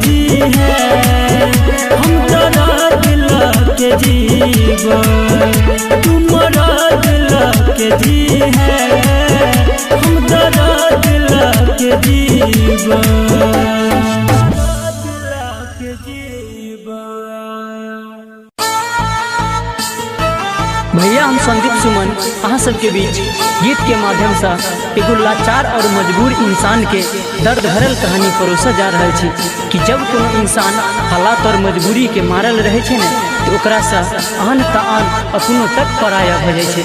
जी है हम तोरा दिल के जीवा, तुम्हारा दिल के जी है हम तोरा दिल के जीवा। भैया हम संदीप सुमन अहाँ सबके बीच गीत के माध्यम से एगो लाचार और मजबूर इंसान के दर्द भरल कहानी परोसा जा रहा है कि जब कोनो इंसान हालात और मजबूरी के मारल रहे छे ने तो ओकरा से आन तान अपनों तक पराया भ जाय छे।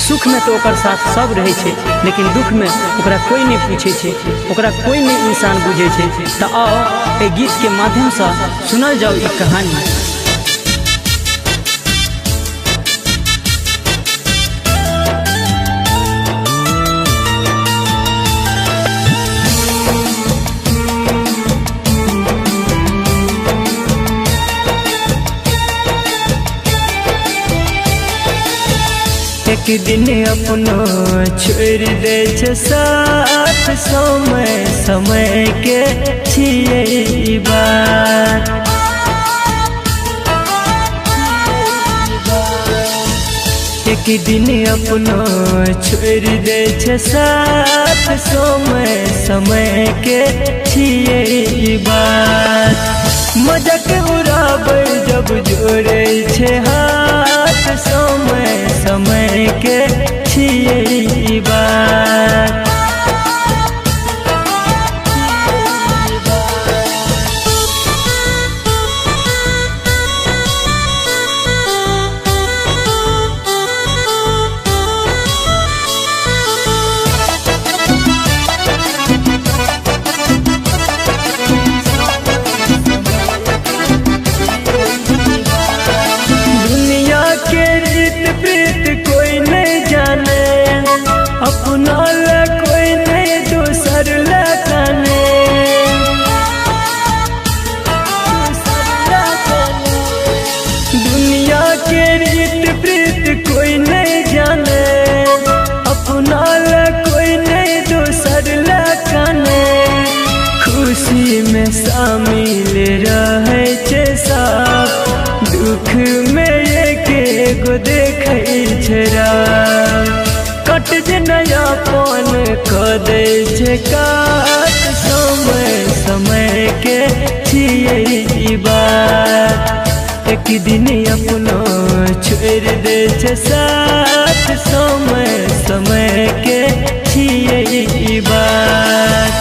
सुख में तो ओकर साथ सब रहे छे, लेकिन दुख में ओकरा कोई नहीं पूछे छे, ओकरा कोई नहीं इंसान बुझे छे। तो आओ ए गीत के माध्यम से सुनल जाओ ई कहानी। एक दिन अपनो छोड़ दे छे साथ, समय समय के छिए बात। एक दिन अपनो छोड़ दे छे साथ, समय समय के छिए बात। मजाक उड़ाबै जब जोड़े छे हाथ, समय समय के छिए बात। अपना ला कोई नहीं दूसर ला जाने, दुनिया के रीत प्रीत कोई नहीं जाने। अपना ला कोई नहीं दूसर ला जाने, खुशी में शामिल रहे छे सब, दुख में एक गो देखे छे राह। कट जे नयापन क दे छे काट, समय समय के छिए बात। एक दिन अपनो छोड़ दे छे साथ, समय समय के छिए बात।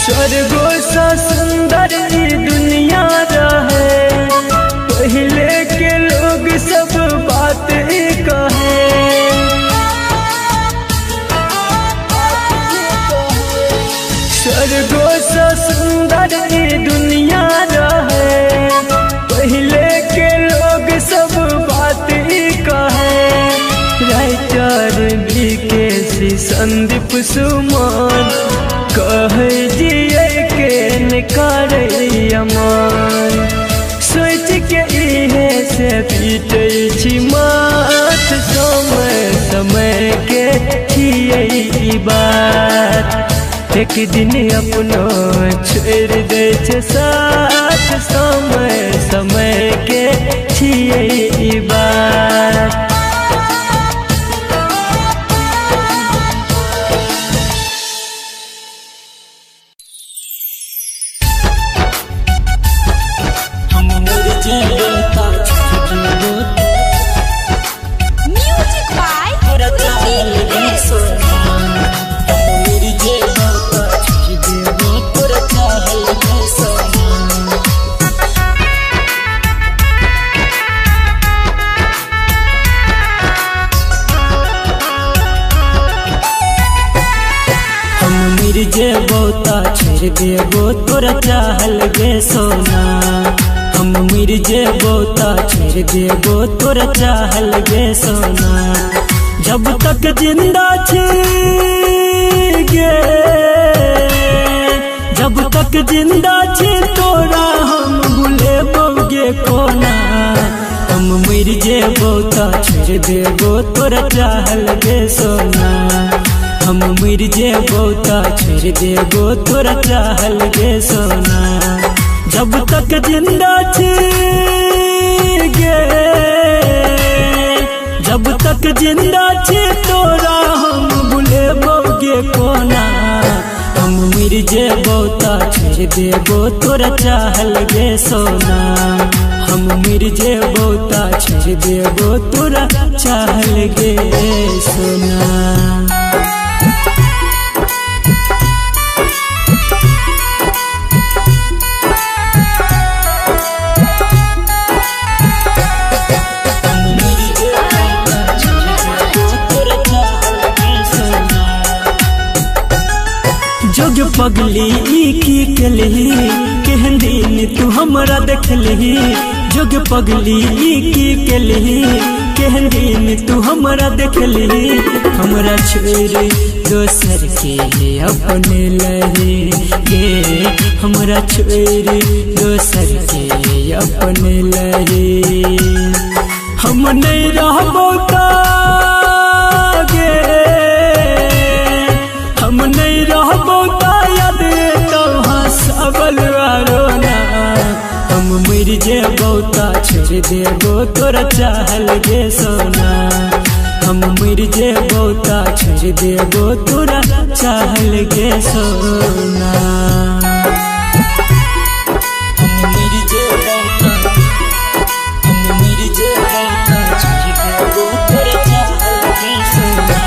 स्वर्गो सा सुंदर ई दुनिया रहे, पहले के लोग सब बात कहे। स्वर्गो सा सुंदर ई दुनिया रहे, पहले के लोग सब बात कहे। राइटर BKC संदीप सुमन कहे जिए के निकारे अमान, सोच के इहे से पीटे छी माथ, समय समय के छिए बात। एक दिन अपनो छोड़ दे छे साथ, समय समय के छिए बात। Music by जेबो ता छोड़ देबो तोरा चाहल गे सोना, हम मर जेबो ता छोड़ देबो तोरा चाहल गे सोना। जब तक जिंदा छी गे, जब तक जिंदा छी तोरा हम भूलेबोगे कोना। हम मर जेबो ता छोड़ देबो तोरा चाहल गे सोना। हम मर जेबो ता छोड़ देबो तोरा चाहल गे सोना। जब तक जिंदा छी गे, जब तक जिंदा छी तोरा हम भूलेबोगे कोना। हम मर जेबो ता छोड़ देबो तोरा चाहल गे सोना। हम मर जेबो ता छोड़ देबो तोरा चाहल गे सोना। जोग पगली की कलही केहन दिन तू हमरा देखलही। जोग पगली की कलही केहन दिन तू हमरा देखलही। हमरा छोड़ दोसर के अपने लही गे, हमरा छोड़ दोसर के अपने लही। हम नहीं रहबो ता गे, हम नहीं रहबो ता याद तो हंसबल रोना। हम मर जेबो ता छोड़ देबो तोरा चाहल गे सोना। हम मर जेबो ता छोड़ देबो तोरा चाहल गे सोना। हम मर जेबो ता, हम मर जेबो ता छोड़ देबो तोरा चाहल गे सोना।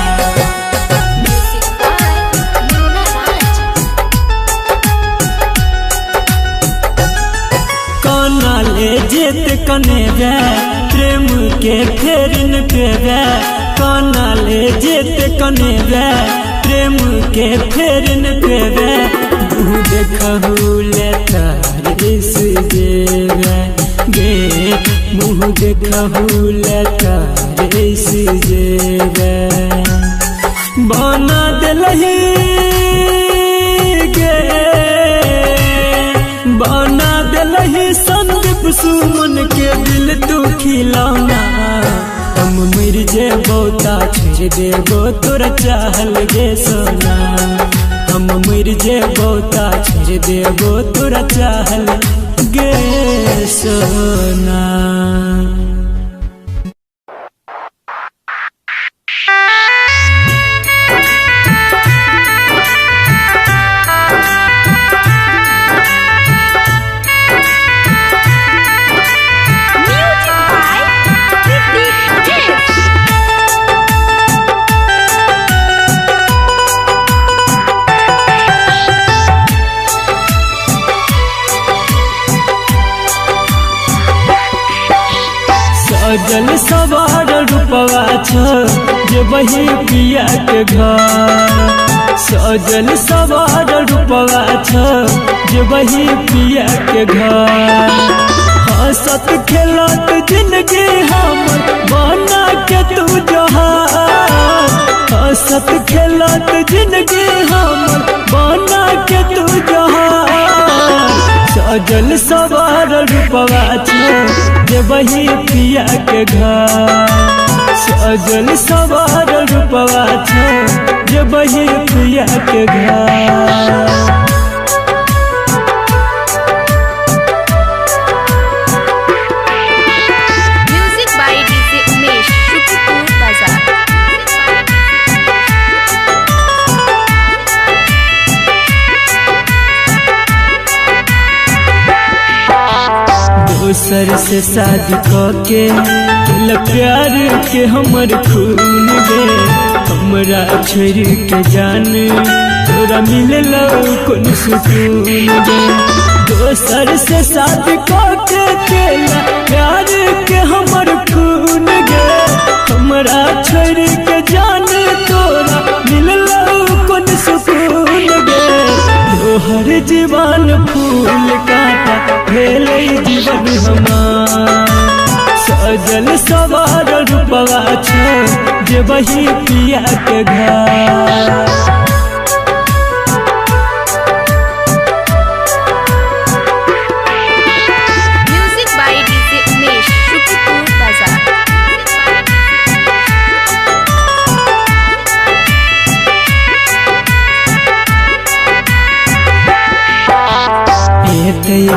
ले जेत कने वे प्रेम के फेर न पेवे। काना ले जेत कने वे प्रेम के फेर न पेवे। तू देखहु ले तार इस जेवे गे, मुँह देखहु ले तार इस जेवे। बना दिलही गे, बना दिलही संदीप सुमन के दिल तू खिलौना। हम मर जेबो ता छोड़ देबो तोरा चाहल गे सोना। हम मर जेबो ता छोड़ देबो तोरा चाहल गे सोना। सजल सवार रूपवा छ जे बही पिया के घर। सजल सवार रूपवा छ जे बही पिया के घर। हंसत खेलत जिंदगी हम बना के तू जहान। हंसत खेलत जिंदगी हम बना के तू जहान। सजल सवार रूपवा छ जे बही पिया के घर। सजल सवार रूपवा छ जे बही पिया के घर। दोसर से शादी के दिल प्यार के हमर खून गे। हमरा छोड़ के जान तोरा मिललो कौन सुकून गे। दोसर से शादी के दिल प्यार के हमर खून गे। हमरा छोड़ के जान तोरा मिललो कौन सुकून गे। तोहर जीवन फूल काटा भेलै जीवन हमार। सजल सवार रूपवा छो जे वही पिया के घर।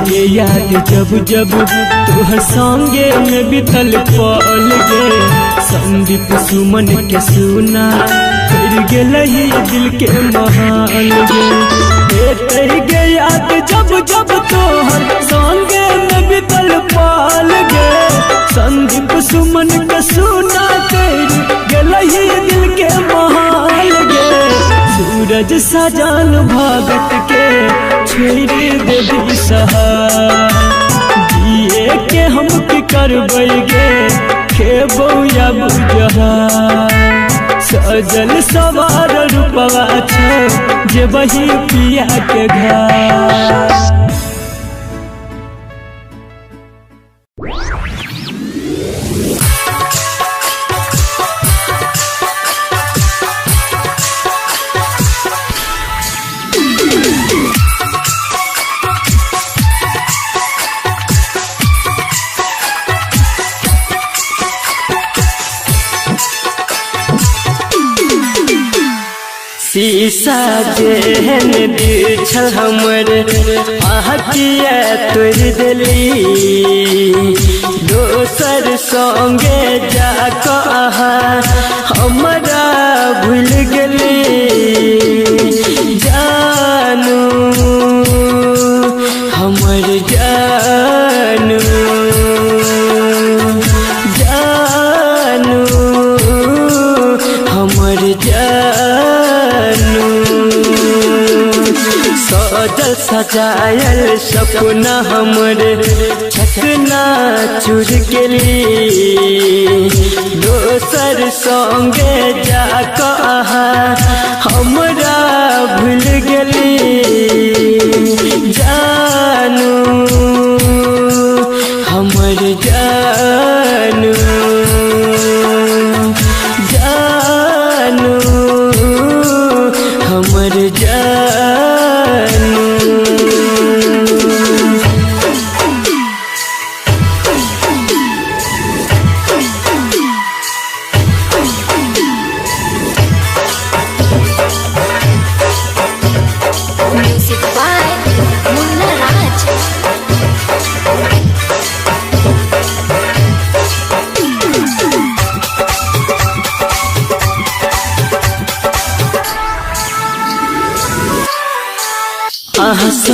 के याद जब जब तुहर संगे में बितल पल गे। संदीप सुमन के सुना फिर गेल ही दिल के महाल गे। के याद जब जब तुहर संगे में बितल पल गे। संदीप सुमन के सुना फिर गेल ही दिल के महाल गे। सूरज सजान भगत के छोड़ दे सहार। जिए के हम की करबै गे खेबौ या बुझहार। सजल सवार रूपवा छो जे वही पिया के घर। शीशा जेहन दिल छल हमर आहकिया तोड़ देली। दोसर संगे जाकऽ हमरा भूल गेली। जानू हमर जानू जानू हमर जानू। सजल सजायल सपना हमर चकना चूर गेली। दोसर संगे जाकऽ हमरा भूल गेली। जानू हमर जानू जानू हमर जानू। Music by Munna Raj.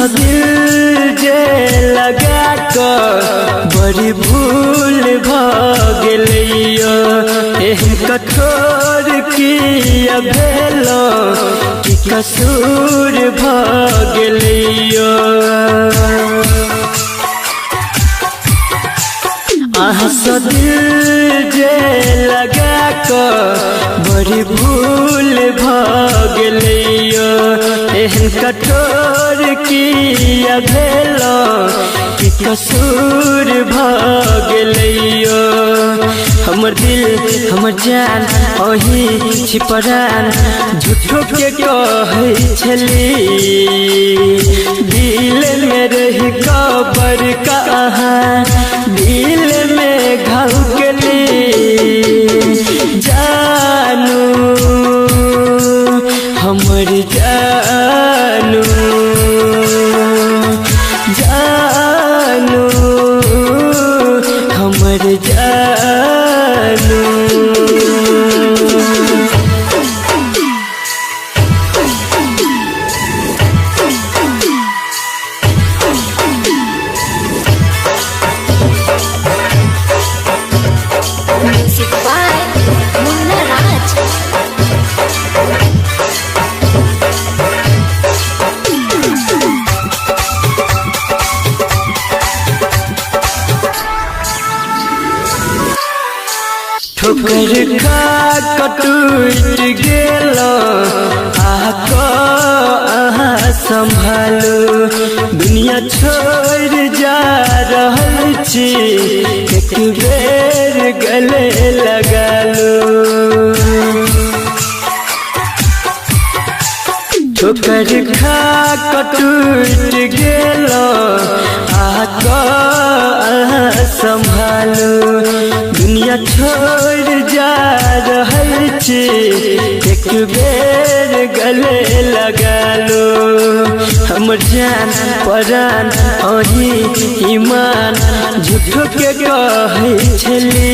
दिल जे लगा कर बड़ी भूल भगलियो। एहन कठोर किया भेलो कि कसूर भगलियो। दिल जे लगा कर बड़ी भूल भगलियो। एहन कठोर किया भेलो कि कसूर भगलियो। हमर दिल हमर जान ओही छिपरान झूठो के कहै छली। दिल में रही कबर कहाँ दिल में घाव गेली। जानू हमर जानू जानू हमर जानू। Music by Munna Raj. ठोकर खा कटूट गेलो आको संभालो दुनिया छोड़ जा रहल छी एक बेर गले लगा लो ठोकर खा टूट गेलो आका संभालो दुनिया छोड़ जा रहल छी एक बेर गले लगा लो हमर जान परान अही ईमान झूठो के कहै छली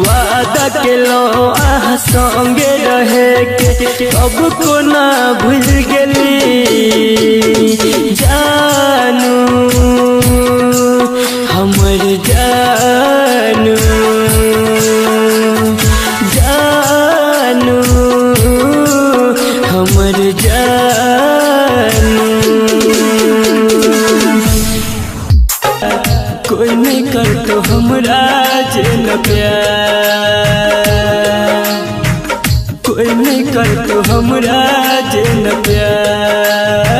वादा केलो आह संगे रहे के अब कोना भूल गेली जानू हमर जानू जानू हमर जानू कोई नहीं कर तो हमरा जेन प्यार कोई नहीं कर तो हमरा जेन प्यार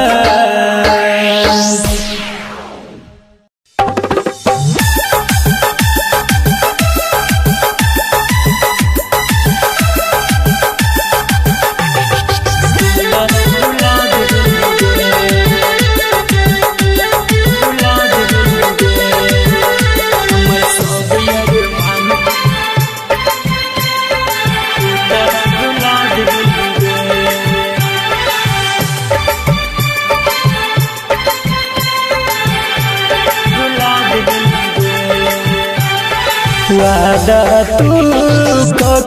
वादा तू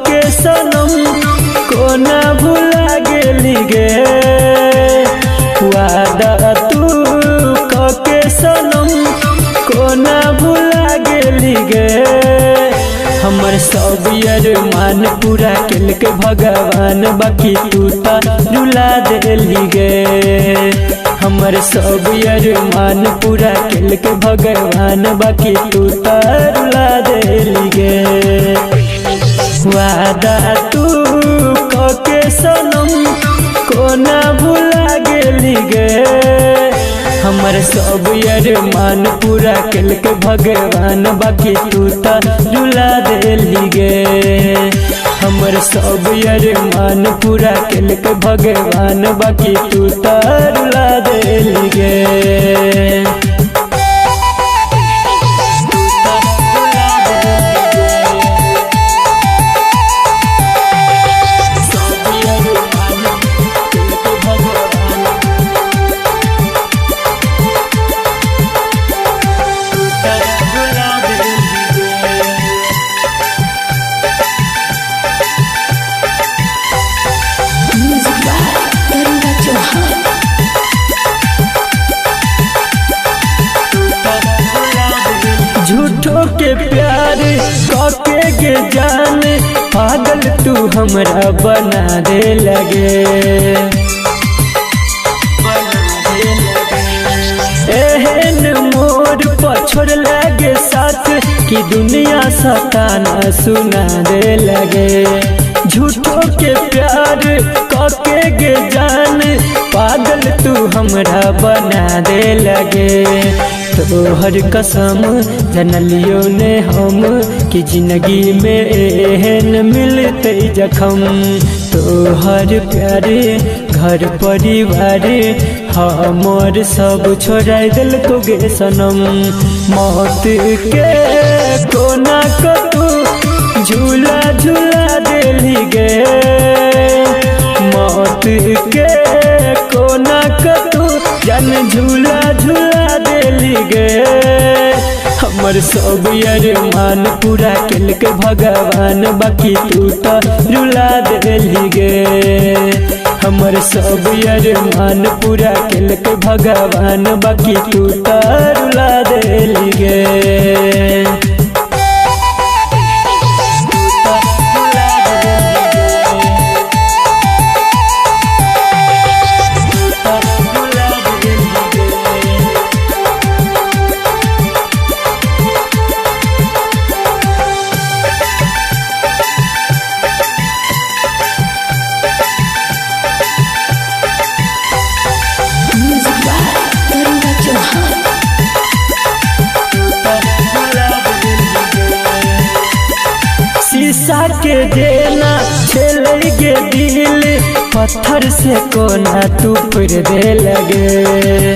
के सनम कोना भुला गेली गे वादा तू के सनम कोना भुला गेली गे हमर सब अरमान पूरा केल के भगवान बाकी तू ता रुला देली गे हमर सब अरमान पूरा केल के भगवान बाकी तू ता रुला देली गे वादा तू के सनम कोना भुला गेली गे हमर सब अरमान पूरा केल के भगवान बाकी तू ता रुला देली गे हमर सब अरमान पूरा केल के भगवान बाकी तू ता रुला देली गे झूठो के प्यार काके के जान पागल तू हमरा बना दे लगे एहन मोर पछोड़ लगे साथ कि दुनिया सताना सुना दे लगे झूठो के प्यार काके के जान पागल तू हमरा बना दे लगे तोहर कसम जनलियो ने हम कि जिंदगी में एहन मिलते जखम तोहर प्यारे घर परिवार हमर सब छोड़ा दिल तो गे सनम मौत के कोना को तू झूला झूला देली गे मौत के कोना को तू जन झूला झूला देली गे हमर सब अरमान पूरा केल के भगवान बाकी तू तो रुला देली गे हमर सब अरमान पूरा केल के भगवान बाकी तू तो रुला देली गे शीशा के देना छेलेगे दिल पत्थर से कोना तू फिर दे लगे।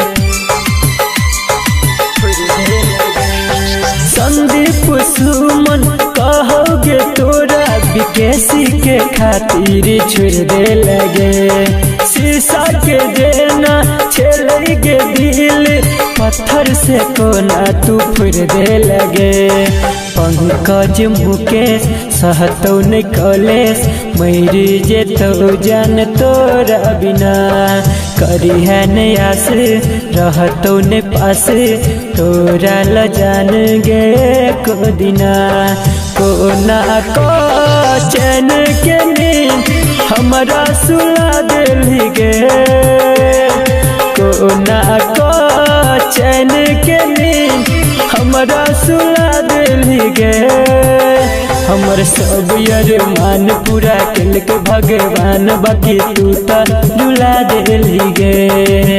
संदीप सुमन कहोगे तोरा विकेसी के खातिर छोड़ दे लगे। शीशा के देना छेलेगे दिल पत्थर से कोना तू फिर दे लगे। पंकज मुकेश सहतो न कॉलेज मेरी जे तो जान तोरा बिना करी है नयास रहतो न पास तोरा ल जान गे को दिना कोना को चैन के नींद हमारा सुला दिल गे। कोना को चैन के नींद हमारा सुला दिल गे। हमर सब अरमान पूरा कल के भगवान बाकी तू तो रुला दिल गे।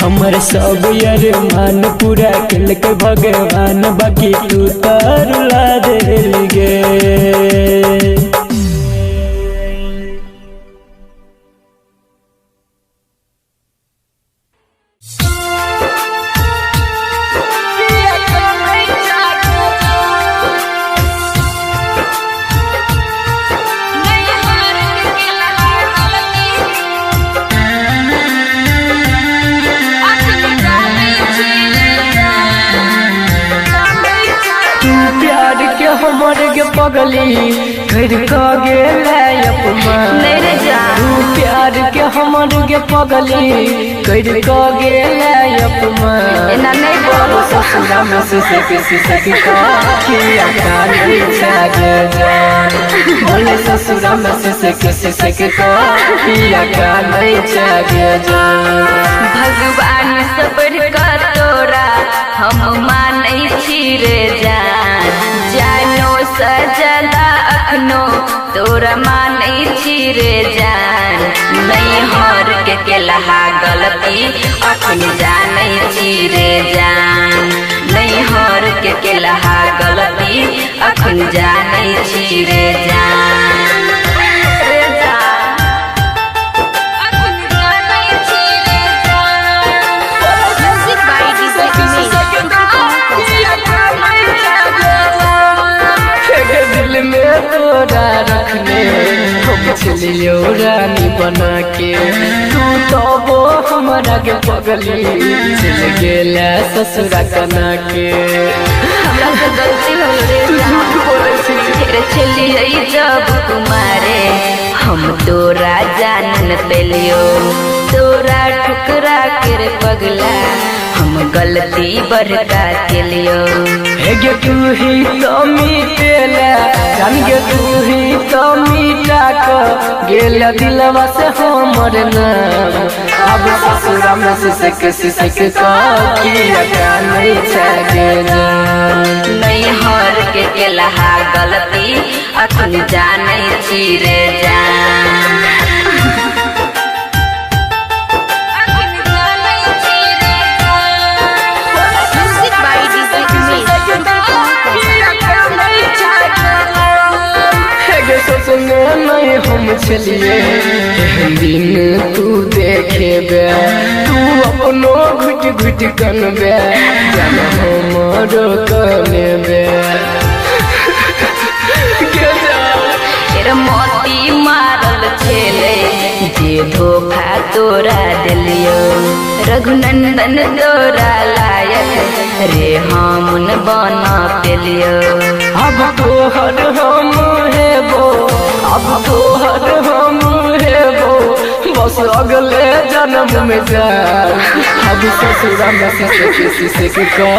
हमर सब अरमान पूरा कल के भगवान बाकी तू तो रुला दिल गे। हमर के पगली घर का गेले अपमान तू प्यार के हमर के पगली घर का गेले अपमान एना नहीं बोलो ससुरा में से का किया कान छागे जान बोले ससुरा में से का किया कान छागे जान। भगवान सबर का तोरा हम मानै छी रे जान। जानो सजदा अखनो तोरा मानै छी रे जान। नहीं हर के केलहा गलती अखन जानै छी रे जान। नहीं हर के केलहा गलती अखन जानै छी रे जान। दिल में तोरा रखने हम चलियो रानी बना के तू तो वो हमारा के पगली चल गेला ससुरा कना के। हमरा से गलती हो रे तेरे चलिए जब कुमारे हम तोरा जानन पेलियो तोरा ठुकरा के पगला हम गलती बरका केलियो। हेगे तू ही तो मिटेला जान गे तू ही तो मिटा को गेला दिलवा से हमर नाम। अब ससुरा में सिसक का किया का नहीं छागे जान। नहीं हर के केलहा गलती अखन जानै छी रे जान। नहीं हम चलिए दिन तू देखे बे तू अपनो घुट घुट कनबे जान हमरो कने बे तेरा मोती मारल छेले जे धोखा तोरा दिलियो। रघुनंदन तोरा लायक रे हम बना पेलियो। अब तोहर हम हेबो अब तोहर हम हेबो बस अगले जन्म में जा। अब ससुरा में सिसक का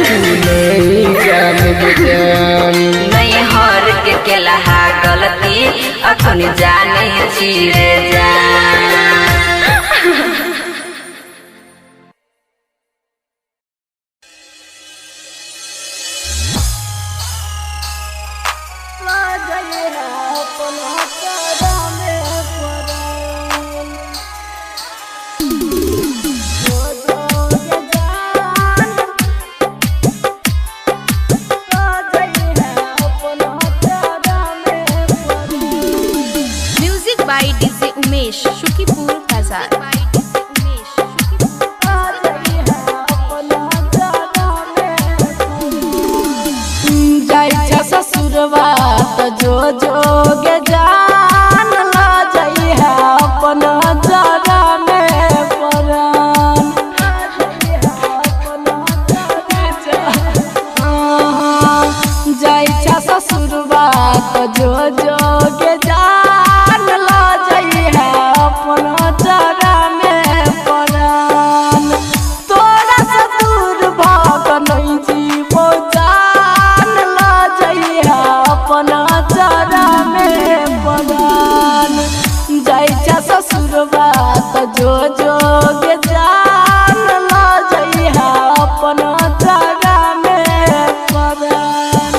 तू नहीं जान जान। नहीं हर के केलहा गलती अखन जानै छी रे जान। उमेश शुकीपुर बाजार। ससुरवा तो जो जोगे जान ला जाई है अपना जरा में परान। जाई ससुरवा तो जो जोगे जान ला जाई है अपना जरा में परान। तोरा से दूर भाग नहीं जीवो जान ला जाई है अपना जरा में परान। जाई ससुरवा तो जो जोगे जान ला जाई है अपना जरा में परान।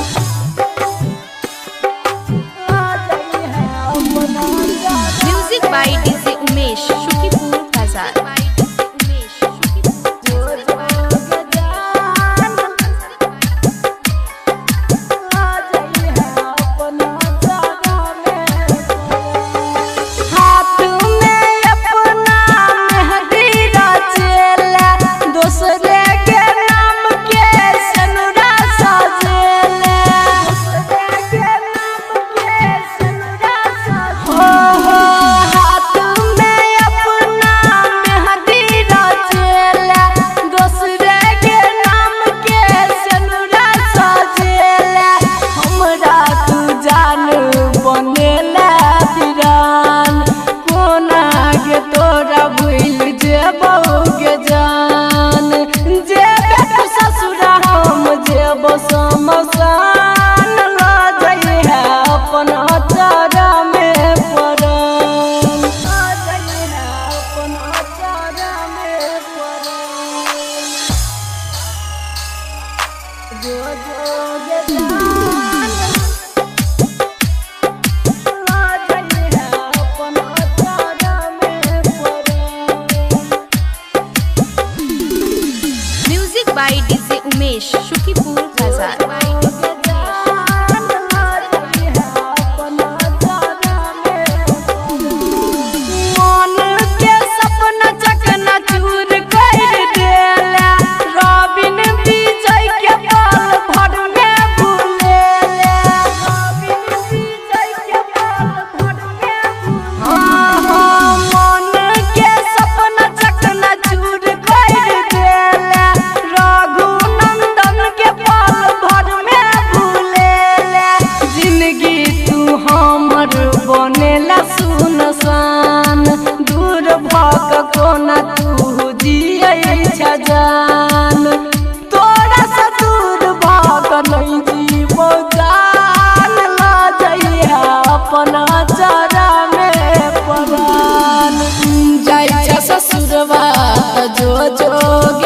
Music by DJ Umesh Shukipur Bazar. हाथ में अपना मेहंदी रचेला दूसरे के नाम के सनुरा सजेला। हो हाथ में अपना मेहंदी रचेला दूसरे के नाम के सनुरा सजेला। हमरा तू जान बनेला दीरान कोना के तोरा भूल जेबो के जान। जेबे तू ससुरा हम जेबो समसान ला जाई है अपना जरा में परान। ला जाई है अपना जरा में परान। जो जोगे जान ला जाई है अपना जरा में परान। Music by DJ Umesh Shukipur Bazar. मन के सपना चकना चूर कर देला रॉबिन विजय के पल भर में भूलेला। मन के सपना चकना चूर कर देला रघुनंदन के पल भर में भूलेला। जिंदगी तू हमर बनेला सुनसान दूर भग कोना तू जियै छ जान। तोरा से दूर भाग नहीं जीवो जान ला जाई है अपना जरा में परान। जाई छ ससुरवा जो जोगे